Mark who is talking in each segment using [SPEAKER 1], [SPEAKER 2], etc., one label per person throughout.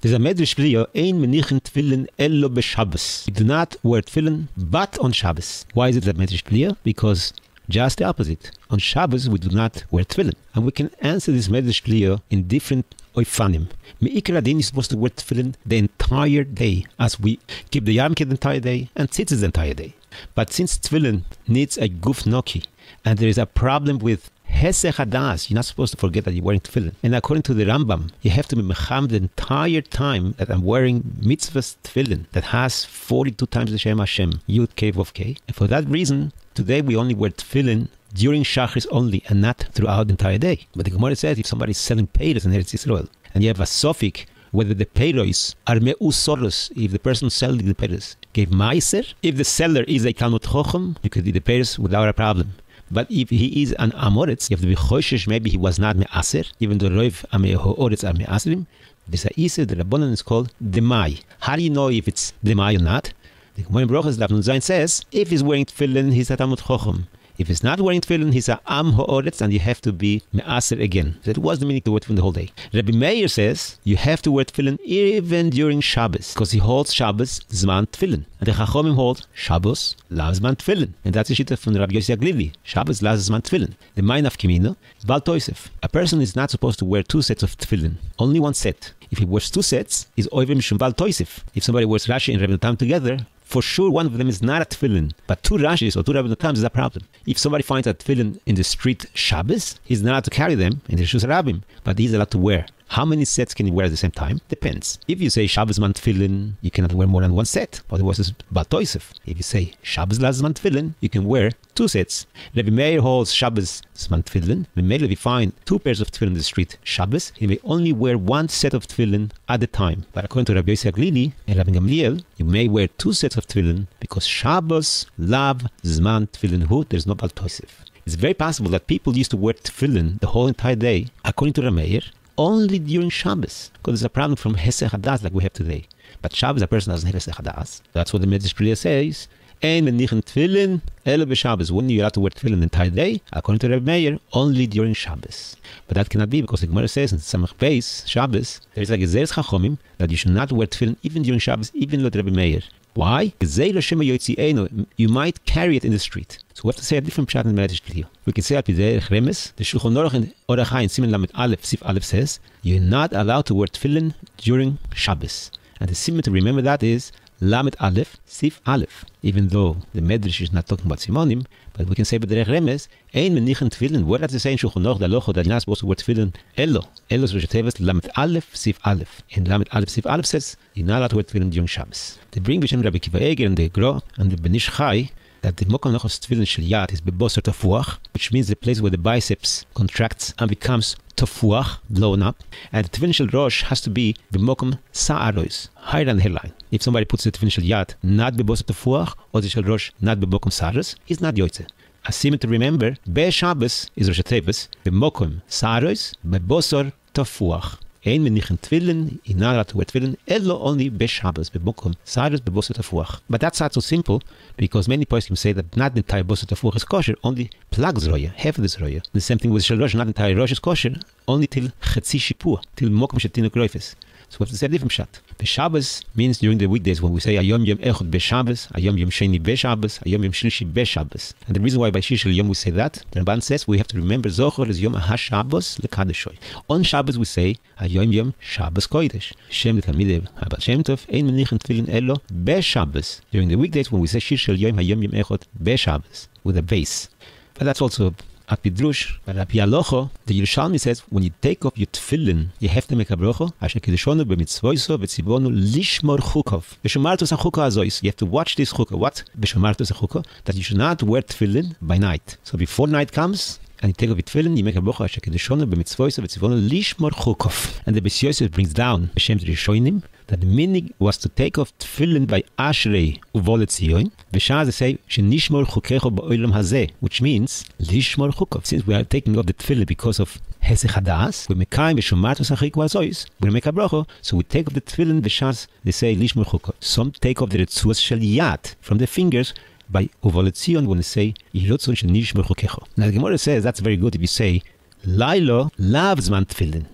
[SPEAKER 1] There's a Medrsh Plia, Ein Menichין Tefillin Elo b'Shabbos. We do not wear tefillin but on Shabbos. Why is it a Medrsh Plia? Because just the opposite. On Shabbos we do not wear tefillin. And we can answer this Medrsh Plia in different oifanim. Me'ikar adin is supposed to wear tefillin the entire day, as we keep the yarmulke the entire day and tzitzis the entire day. But since tefillin needs a guf noki, and there is a problem with Hesech hadas, you're not supposed to forget that you're wearing tefillin. And according to the Rambam, you have to be mecham the entire time that I'm wearing mitzvahs tefillin that has 42 times the Shem Hashem, Yud Kei Vav Kei. And for that reason, today we only wear tefillin during Shachris only and not throughout the entire day. But the Gemara says if somebody is selling peiros in Eretz Yisrael and you have a suffix whether the peiros are meusoros, if the person selling the peiros gave meiser, if the seller is a Talmud Chochem, you could eat the peiros without a problem. But if he is an Amoritz, you have to be choshesh, maybe he was not me'aser, even though Roiv Amehoritz are me'aserim. This Iser, the Rabbanan is called Demai. How do you know if it's Demai or not? The Gemara in Brochas Daf Nun Zayin says, if he's wearing tefillin, he's a Talmud Chochem. If he's not wearing tefillin, he's a Am Ha'oretz, and you have to be me'aser again. That was the meaning to wear tefillin the whole day. Rabbi Meir says, you have to wear tefillin even during Shabbos, because he holds Shabbos Zman Tefillin. And the Chachomim hold Shabbos Lav Zman Tefillin. And that's the shita from Rabbi Yossi Aglili. Shabbos Lav Zman Tefillin. The Main of Kimino, Bal Toisef. A person is not supposed to wear 2 sets of tefillin, only 1 set. If he wears 2 sets, he's Oivim Mishum Bal Toisef. If somebody wears Rashi and Rebbe Tam together, for sure one of them is not a tefillin, but 2 Rashis or 2 Rebbe Tams is a problem. If somebody finds a tefillin in the street Shabbos, he's not allowed to carry them in the Rishus Rabbim, but he's allowed to wear. How many sets can you wear at the same time? Depends. If you say Shabbos man tefillin, you cannot wear more than 1 set. Otherwise it's Bal Toisef. If you say Shabbos laz man tefillin, you can wear 2 sets. Rabbi Meir holds Shabbos man tefillin. If you find 2 pairs of tefillin in the street Shabbos, he may only wear 1 set of tefillin at a time. But according to Rabbi Yossi Aglili and Rabbi Gamliel, you may wear 2 sets of tefillin because Shabbos lav zman tefillin hu, there's no Bal Toisef. It's very possible that people used to wear tefillin the whole entire day, according to Rabbi Meir, only during Shabbos, because there's a problem from Hesech hadas like we have today. But Shabbos, a person doesn't have Hesech hadas. That's what the Medrsh Plia says. Ein Menichін Tefillin Elo b'Shabbos. When you're allowed to wear tefillin the entire day, according to Rabbi Meir, only during Shabbos. But that cannot be, because the Gemara says in Samach Beis, Shabbos, there is a Gezeres Chachomim that you should not wear tefillin even during Shabbos, even with Rabbi Meir. Why? You might carry it in the street. So we have to say a different pshat in the Medrsh Plia. We can say at Pidei Remes, the Shulchan Aruch in Orach Chaim Siman Lamed Aleph Sif Aleph says, you're not allowed to wear tefillin during Shabbos. And the siman to remember that is Lamed Aleph Sif Aleph. Even though the Medrsh is not talking about simonim, but we can say Pidei Remes, Ein Menichін Tefillin. Where does it say in Shulchan Aruch the halacha that you're not supposed to wear tefillin? Elo is Rosh Hashanah Lamed Aleph Sif Aleph. And Lamed Aleph Sif Aleph says you're not allowed to wear tefillin during Shabbos. They bring B'Shem Rabbi Kiva Eger and the Gro and the Benish that the Mokom Nochos Tefillin Shel Yad is bebosar tafuach, which means the place where the biceps contracts and becomes tafuach, blown up. And the Tefillin Shel Rosh has to be b'mokom sa'arois, higher than the hairline. If somebody puts the Tefillin Shel Yad not bebosar tafuach, or the Shel Rosh not b'mokom sa'aros, he's not yoytze. A siman to remember, Be Shabbos is Rosh Hashanah, b'mokom sa'arois, bebosar tafuach. Ein Menichін Tefillin, you're not allowed to wear tefillin, Elo only b'Shabbos, b'mokom sa'aros, bebosar tafuach. But that's not so simple, because many poskim say that not the entire bosar tafuach is kosher, only plag zroya, half of the zroya. The same thing with Shel Rosh, not the entire Rosh is kosher, only till chetzi shipua, till mokom shetinuk roifes. So we have to say a different shot. B'Shabbos means during the weekdays when we say Ayom Yom Echad B'Shabbos, Ayom Yom Sheni B'Shabbos, Ayom Yom Shlishi B'Shabbos. And the reason why by Shir Shel Yom we say that, the Ramban says we have to remember Zochor is Yom HaShabbos Lekadeshoy. On Shabbos we say Ayom Yom Shabbos Kodesh. Shem the Talmidei Habal Shem Tov Ein Menichін Tefillin Elo B'Shabbos. During the weekdays when we say Shir Shel Yom Ayom Yom Echad B'Shabbos with a base. But that's also at Pidrush, but at Yalocho, the Yerushalmi says, when you take off your tefillin, you have to make a brocho, Asher Kiddushonu b'mitzvoiso v'tzivonu lishmor chukov. V'shomartus ha'chukah azois. You have to watch this chukah. What? V'shomartus ha'chukah? That you should not wear tefillin by night. So before night comes, and you take off your tefillin, you make a brocha, Asher Kiddushonu b'mitzvoiso v'tzivonu lishmor chukov. And the Beis Yosef brings down B'Shem Rishonim, that the meaning was to take off tefillin by Ashrei uvolet Zion. V'shaz they say shenishmor chukecho ba'olam hazeh, which means lishmor chukov. Since we are taking off the tefillin because of hesech hadas, we mekayim v'shomartus ha'chikva azois. We make a bracha, so we take off the tefillin. V'shaz they say lishmor chukov. Some take off the retzuas shel yad from the fingers by uvolet Zion when they say yilotzon shenishmor chukecho. Now the Gemara says that's very good if you say lailo lav zman tefillin,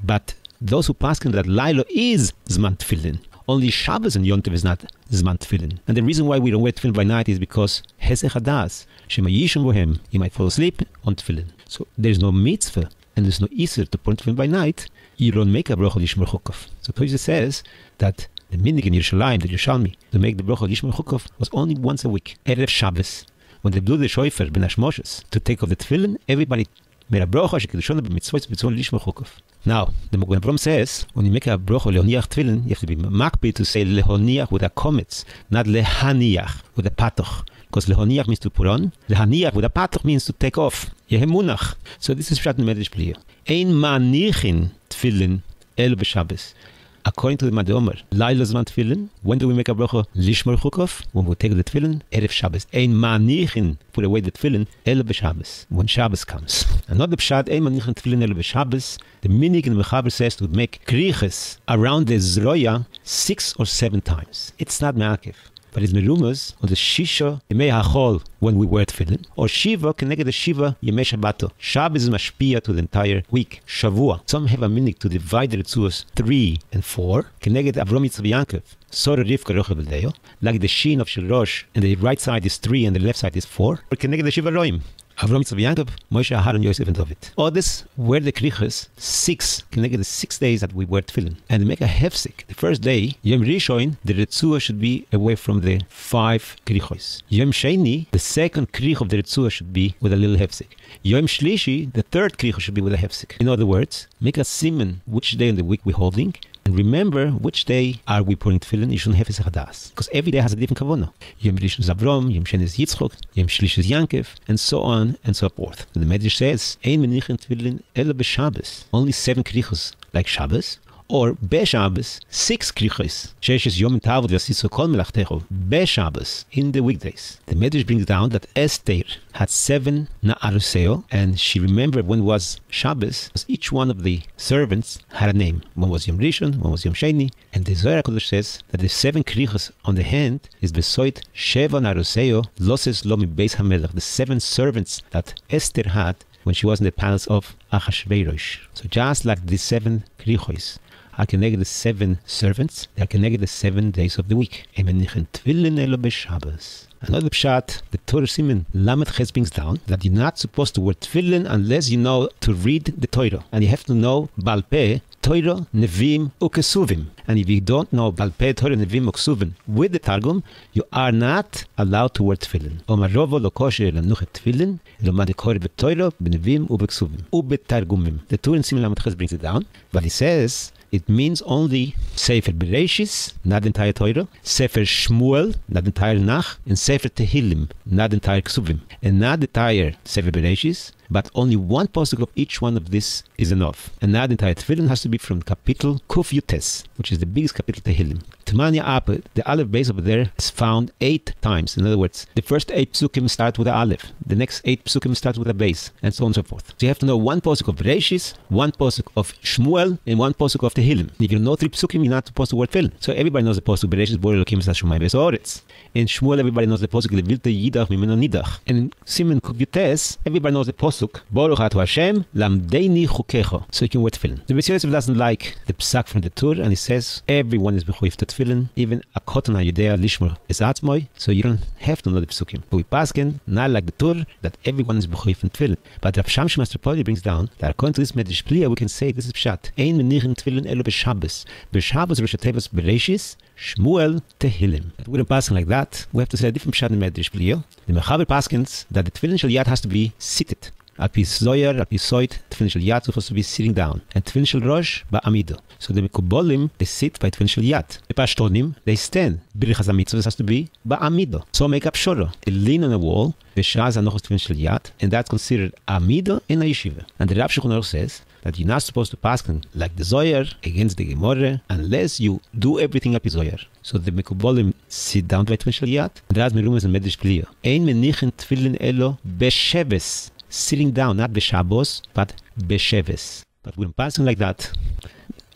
[SPEAKER 1] but those who paskin that Laila is Zman Tefillin. Only Shabbos and Yom Tov is not Zman Tefillin. And the reason why we don't wear Tefillin by night is because Hesech Hadas, Shema Yishon Bohem, you might fall asleep on Tefillin. So there's no mitzvah and there's no iser to put Tefillin by night. You don't make a bracha Lishmer Chukov. So Tosha says that the minhag in Yerushalayim, the Yerushalmi, to make the bracha Lishmer Chukov was only once a week, Erev Shabbos. When they blew the shofar ben Hashmoshes to take off the tefillin, everybody made a bracha shekiddushon b'mitzvot b'tzon lishma chukov. Now, the Magen Avram says, when you make a bracha lehoniach tefillin, you have to be makpid to say lehoniach with a kometz, not lehaniach with a patoch. Because lehoniach means to put on, lehaniach with a patoch means to take off. Yehemunach. So this is pshat in Medrsh Peliya. Ein menichin tefillin elo b'Shabbos. According to the Madomer, Laila Zman Tefillin, when do we make a bracha? Lishmer Chukov, when we take the Tefillin, Erev Shabbos. Ein Manichin, put away the Tefillin, Elo b'Shabbos, when Shabbos comes. Another pshat, Ein Manichin Tefillin Elo b'Shabbos, the minig in the Mechaber says to make kriches around the Zroya 6 or 7 times. It's not Me'akev. But it's merumas on the Shisha Yemei HaChol when we wear Tefillin, or Shiva connected the Shiva Yemei Shabbato. Shabbos is mashpia to the entire week. Shavua. Some have a minig to divide the Ritzuos 3 and 4. Connected Avram Yitzchak Yankov. Sora Rivka Rochel V'Leo. Like the Shin of Shalosh, and the right side is 3 and the left side is 4. Or connected the Shiva Roim. Avram Yitzchak Yankov, Moshe, Aharon, Yosef, and David. All this wear the kriches 6, connected the 6 days that we wear tefillin. And they make a hefsek. The first day, Yom Rishon, the Ritzua should be away from the 5 krichos. Yom Sheni, the second krich of the Ritzua should be with a little hefsek. Yom Shlishi, the third krich should be with a hefsek. In other words, make a siman which day in the week we're holding, and remember which day are we putting tefillin. You shouldn't have Hesech Hadas, because every day has a different kavanah. Yom Rishon is Avram, Yom Sheni is Yitzchok, Yom Shlish is Yankov, and so on and so forth. The Medrash says, Ein menichim tefillin elo b'Shabbos. Only 7 krichos like Shabbos, or b'Shabbos 6 krichos. Sheishes Yom Tavod v'asiso kol melachtecho b'Shabbos in the weekdays. The Medrash brings down that Esther had 7 na'aruseo, and she remembered when it was Shabbos, because each one of the servants had a name. One was Yom Rishon, one was Yom Sheni, and the Zohar HaKadosh says that the 7 krichos on the hand is besoit Sheva na'aruseo loses lo mi beis hamelech, the 7 servants that Esther had when she was in the palace of Achashverosh. So just like the 7 krichos are connected the 7 servants, they are connected the 7 days of the week. Menichim tefillin elo b'Shabbos. Another pshat, the Torah Siman Lamed Ches brings down that you're not supposed to wear tefillin unless you know to read the Torah. And you have to know Baal Peh, Torah, Nevim, Ukesuvim. And if you don't know Baal Peh, Torah, Nevim, Ukesuvim with the Targum, you are not allowed to wear tefillin. Omarovo lo kosher lanuchet tefillin, lomad ekor b'Torah, b'Nevim, u'B'Ksuvim, u'B'Targumim. The Torah Siman Lamed Ches brings it down, but he says it means only Sefer Bereshis, not the entire Torah, Sefer Shmuel, not the entire Nach, and Sefer Tehillim, not the entire Ksuvim, and not the entire Sefer Bereshis, but only one pasuk of each one of this is enough. And now the entire Tefillin has to be from Kapitel Kuf Yutes, which is the biggest Kapitel Tehillim. Tamanya Ape, the Aleph base over there is found 8 times. In other words, the first 8 psukim start with the Aleph, the next 8 psukim start with a base, and so on and so forth. So you have to know one pasuk of Bereshis, one pasuk of Shmuel, and one pasuk of Tehillim. If you know 3 psukim, you're not supposed to word Tefillin. So everybody knows the pasuk Bereshis, Bor Elokim Esas Shumai Beis Haaretz. In Shmuel, everybody knows the pasuk Levilte Yidach Mimeno Nidach. And in Siman Kuf Yutes, everybody knows the pasuk Baruch Atu Hashem Lamdeini Chukecha. So you can wear Tefillin. The Beis Yosef doesn't like the psak from the Tur, and he says everyone is bechuyev to Tefillin, even a Kotan HaYodea Lishmor es Atzmoi, so you don't have to know the psukim. But we paskin, not like the Tur, that everyone is bechuyev in Tefillin. But Rav Shamshi Master Poli brings down that according to this Medrsh Peliya, we can say this is pshat. Ein menichim Tefillin elo b'Shabbos. B'Shabbos Rosh Tevos Bereshis Shmuel Tehillim. But we don't paskin like that. We have to say a different pshat in Medrsh Peliya. The Mechaber paskins that the Tefillin Shel Yad has to be seated. Al-Pi Zoyar, Al-Pi Soit, Tefillin Shel Yad supposed to be sitting down, and Tefillin Shel Rosh ba'amido. So the Mekubolim, they sit by Tefillin Shel Yad. The Pashtonim, they stand. Birchas HaMitzvos has to be ba'amido. So make up shoro. They lean on a wall, V'shaz Anochos Tefillin Shel Yad, and that's considered amido in a yeshiva. And the Rav Shulchan Aruch says that you're not supposed to paskin like the Zoyar against the Gemorre unless you do everything Al-Pi Zoyar. So the Mekubolim sit down by Tefillin Shel Yad, and that's Merumas and Medrsh Peliya. Ein menichim Tefillin elo b'Sheves. Sitting down, not b'Shabbos, but b'Sheves. But when passing like that,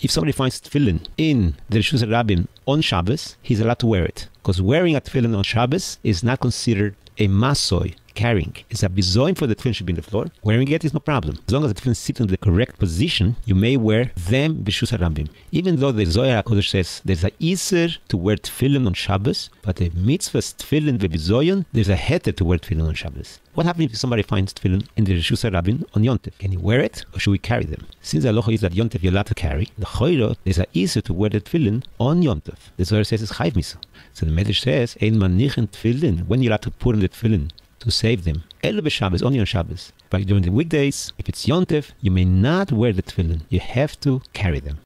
[SPEAKER 1] if somebody finds tefillin in the Rishus HaRabim on Shabbos, he's allowed to wear it. Because wearing a tefillin on Shabbos is not considered a masoy carrying is a bizoin for the tefillin should be in the floor, wearing it is no problem. As long as the tefillin sit in the correct position, you may wear them b'shus harambim. Even though the Zohar HaKodesh says there's a iser to wear tefillin on Shabbos, but the mitzvahs tefillin v'bizoyon, there's a heter to wear tefillin on Shabbos. What happens if somebody finds tefillin in the Rishus HaRabin on Yom Tov? Can he wear it, or should we carry them? Since the halacha is that Yom Tov you're allowed to carry, the choiro there's a iser to wear the tefillin on Yom Tov. The Zohar says it's chayv misa. So the Medrsh says, ein menichin tefillin, when you're allowed to put in the tefillin to save them. Elo b'Shabbos, only on Shabbos. But during the weekdays, if it's Yom Tov, you may not wear the tefillin. You have to carry them.